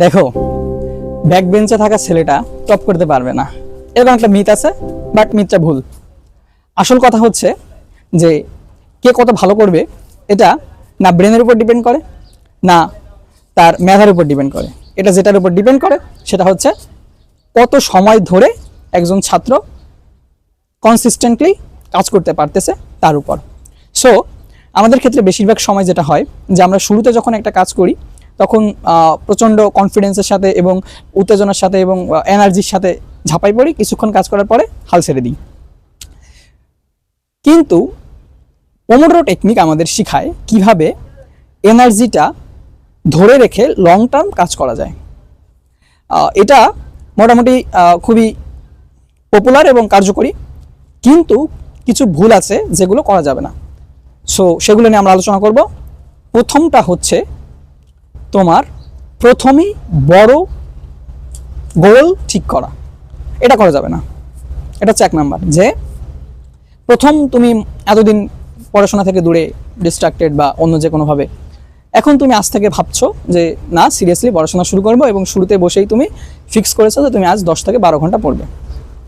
দেখো, ব্যাক বেঞ্চে থাকা ছেলেটা টপ করতে পারবে না, এরকম একটা মিথ আছে, বাট মিথটা ভুল। আসল কথা হচ্ছে যে কে কত ভালো করবে এটা না ব্রেনের উপর ডিপেন্ড করে, না তার মেধার উপর ডিপেন্ড করে। এটা যেটার উপর ডিপেন্ড করে সেটা হচ্ছে কত সময় ধরে একজন ছাত্র কনসিস্টেন্টলি কাজ করতে পারতেছে তার উপর। সো আমাদের ক্ষেত্রে বেশিরভাগ সময় যেটা হয় যে আমরা শুরুতে যখন একটা কাজ করি তখন প্রচণ্ড কনফিডেন্সের সাথে এবং উত্তেজনার সাথে এবং এনার্জির সাথে ঝাঁপাই পড়ি, কিছুক্ষণ কাজ করার পরে হাল ছেড়ে দিই। কিন্তু পোমোডোরো টেকনিক আমাদের শেখায় কিভাবে এনার্জিটা ধরে রেখে লং টার্ম কাজ করা যায়। এটা মোটামুটি খুবই পপুলার এবং কার্যকরী, কিন্তু কিছু ভুল আছে যেগুলো করা যাবে না। সো সেগুলো নিয়ে আমরা আলোচনা করব। প্রথমটা হচ্ছে তোমার প্রথমেই বড় গোল ঠিক করা। এটা করা যাবে না। এটা হচ্ছে 1 নাম্বার, যে প্রথম তুমি এতদিন পড়াশোনা থেকে দূরে ডিস্ট্রাক্টেড বা অন্য যে কোনোভাবে, এখন তুমি আজ থেকে ভাবছো যে না সিরিয়াসলি পড়াশোনা শুরু করবো এবং শুরুতে বসেই তুমি ফিক্স করেছো যে তুমি আজ 10 থেকে 12 ঘন্টা পড়বে।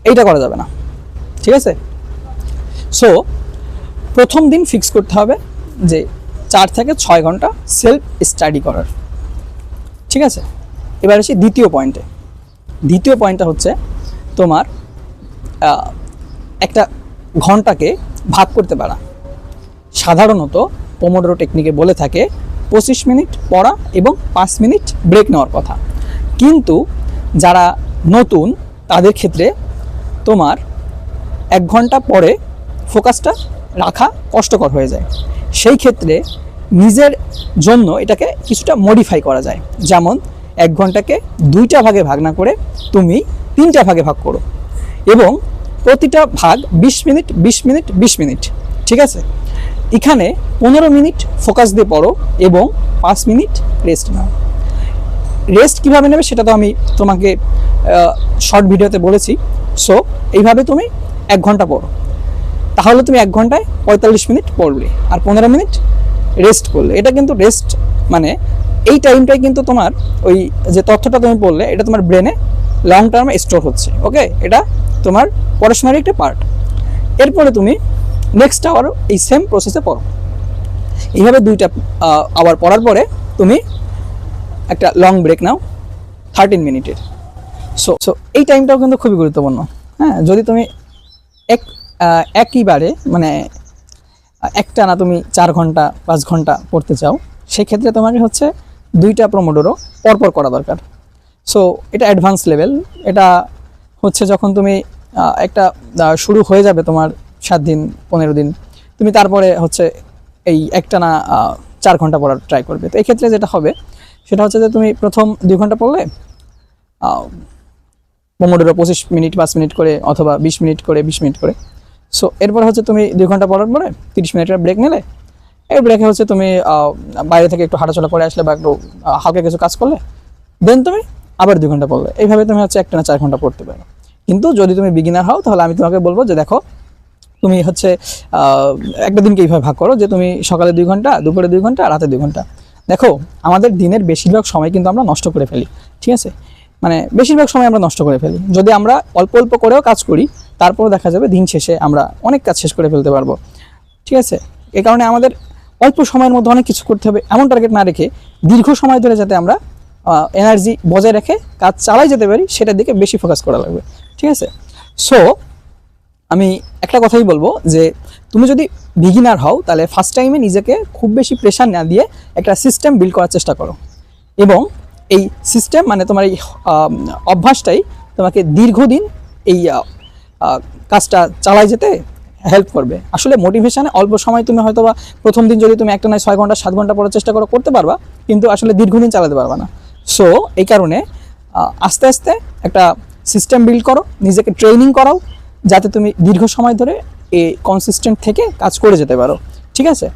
এইটা করা যাবে না, ঠিক আছে? সো প্রথম দিন ফিক্স করতে হবে যে 4 থেকে 6 ঘন্টা সেলফ স্টাডি করার, ঠিক আছে? এবার আসি দ্বিতীয় পয়েন্টে। দ্বিতীয় পয়েন্টটা হচ্ছে তোমার একটা ঘন্টাকে ভাগ করতে পারা। সাধারণত পোমোডোরো টেকনিকে বলে থাকে 25 মিনিট পড়া এবং 5 মিনিট ব্রেক নেওয়ার কথা, কিন্তু যারা নতুন তাদের ক্ষেত্রে তোমার 1 ঘন্টা পরে ফোকাসটা রাখা কষ্টকর হয়ে যায়। সেই ক্ষেত্রে নিজের জন্য এটাকে কিছুটা মডিফাই করা যায়। যেমন 1 ঘন্টাকে 2টা ভাগে ভাগ না করে তুমি 3টা ভাগে ভাগ করো এবং প্রতিটা ভাগ 20 মিনিট 20 মিনিট 20 মিনিট, ঠিক আছে? এখানে 15 মিনিট ফোকাস দিয়ে পড়ো এবং 5 মিনিট রেস্ট নাও। রেস্ট কীভাবে নেবে সেটা তো আমি তোমাকে শর্ট ভিডিওতে বলেছি। সো এইভাবে তুমি 1 ঘন্টা পড়ো, তাহলে তুমি 1 ঘন্টায় 45 মিনিট পড়লে আর 15 মিনিট রেস্ট করলে। এটা কিন্তু রেস্ট মানে এই টাইমটাই কিন্তু তোমার ওই যে তথ্যটা তুমি বললে এটা তোমার ব্রেনে লং টার্মে স্টোর হচ্ছে। ওকে, এটা তোমার পড়াশোনার একটা পার্ট। এরপরে তুমি নেক্সট আওয়ারও এই সেম প্রসেসে পড়ো। এইভাবে 2টা আওয়ার পড়ার পরে তুমি একটা লং ব্রেক নাও 13 মিনিটের। সো এই টাইমটাও কিন্তু খুবই গুরুত্বপূর্ণ। হ্যাঁ, যদি তুমি একইবারে মানে একটানা তুমি 4 ঘন্টা 5 ঘন্টা পড়তে চাও, সেক্ষেত্রে তোমাকে হচ্ছে 2টা পোমোডোরো পরপর করা দরকার। সো এটা অ্যাডভান্স লেভেল। এটা হচ্ছে যখন তুমি একটা শুরু হয়ে যাবে তোমার 7 দিন 15 দিন, তুমি তারপরে হচ্ছে এই একটানা 4 ঘন্টা পড়ার ট্রাই করবে। তো এই ক্ষেত্রে যেটা হবে সেটা হচ্ছে যে তুমি প্রথম 2 ঘন্টা পড়লে পোমোডোরো 25 মিনিট 5 মিনিট করে অথবা 20 মিনিট করে 20 মিনিট করে। সো এরপর হচ্ছে তুমি 2 ঘন্টা পড়ার পরে 30 মিনিটের ব্রেক নিলে। এই ব্রেকে হচ্ছে তুমি বাইরে থেকে একটু হাঁটাচলা করে আসলে বা একটু হালকা কিছু কাজ করলে, দেন তুমি আবার 2 ঘন্টা পড়লে। এইভাবে তুমি হচ্ছে একটানা 4 ঘন্টা পড়তে পারো। কিন্তু যদি তুমি বিগিনার হও তাহলে আমি তোমাকে বলবো যে দেখো, তুমি হচ্ছে একটা দিনকে এইভাবে ভাগ করো যে তুমি সকালে 2 ঘন্টা, দুপুরে 2 ঘন্টা, রাতে 2 ঘন্টা। দেখো, আমাদের দিনের বেশিরভাগ সময় কিন্তু আমরা নষ্ট করে ফেলি, ঠিক আছে? মানে বেশিরভাগ সময় আমরা নষ্ট করে ফেলি। যদি আমরা অল্প অল্প করেও কাজ করি তারপরও দেখা যাবে দিন শেষে আমরা অনেক কাজ শেষ করে ফেলতে পারবো, ঠিক আছে? এই কারণে আমাদের অল্প সময়ের মধ্যে অনেক কিছু করতে হবে, এমন টার্গেট না রেখে দীর্ঘ সময় ধরে যাতে আমরা এনার্জি বজায় রেখে কাজ চালাই যেতে পারি সেটার দিকে বেশি ফোকাস করা লাগবে, ঠিক আছে? সো আমি একটা কথাই বলবো যে তুমি যদি বিগিনার হও তাহলে ফার্স্ট টাইমে নিজেকে খুব বেশি প্রেশার না দিয়ে একটা সিস্টেম বিল্ড করার চেষ্টা করো, এবং এই সিস্টেম মানে তোমার এই অভ্যাসটাই তোমাকে দীর্ঘদিন এই কাজটা চালাই যেতে হেল্প করবে। আসলে মোটিভেশনে অল্প সময় তুমি হয়তো বা প্রথম দিন যদি তুমি একটা নয় 6 ঘন্টা 7 ঘন্টা পড়ার চেষ্টা করতে পারবা, কিন্তু আসলে দীর্ঘদিন চালাতে পারবা না। সো এই কারণে আস্তে আস্তে একটা সিস্টেম বিল্ড করো, নিজেকে ট্রেনিং করাও, যাতে তুমি দীর্ঘ সময় ধরে এই কনসিস্টেন্ট থেকে কাজ করে যেতে পারো, ঠিক আছে?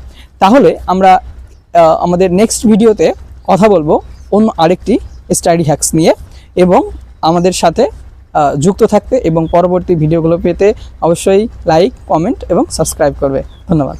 তাহলে আমরা আমাদের নেক্সট ভিডিওতে কথা বলবো অন্য আরেকটি স্টাডি হ্যাকস নিয়ে, এবং আমাদের সাথে যুক্ত থাকতে এবং পরবর্তী ভিডিওগুলো পেতে অবশ্যই লাইক, কমেন্ট এবং সাবস্ক্রাইব করবে। ধন্যবাদ।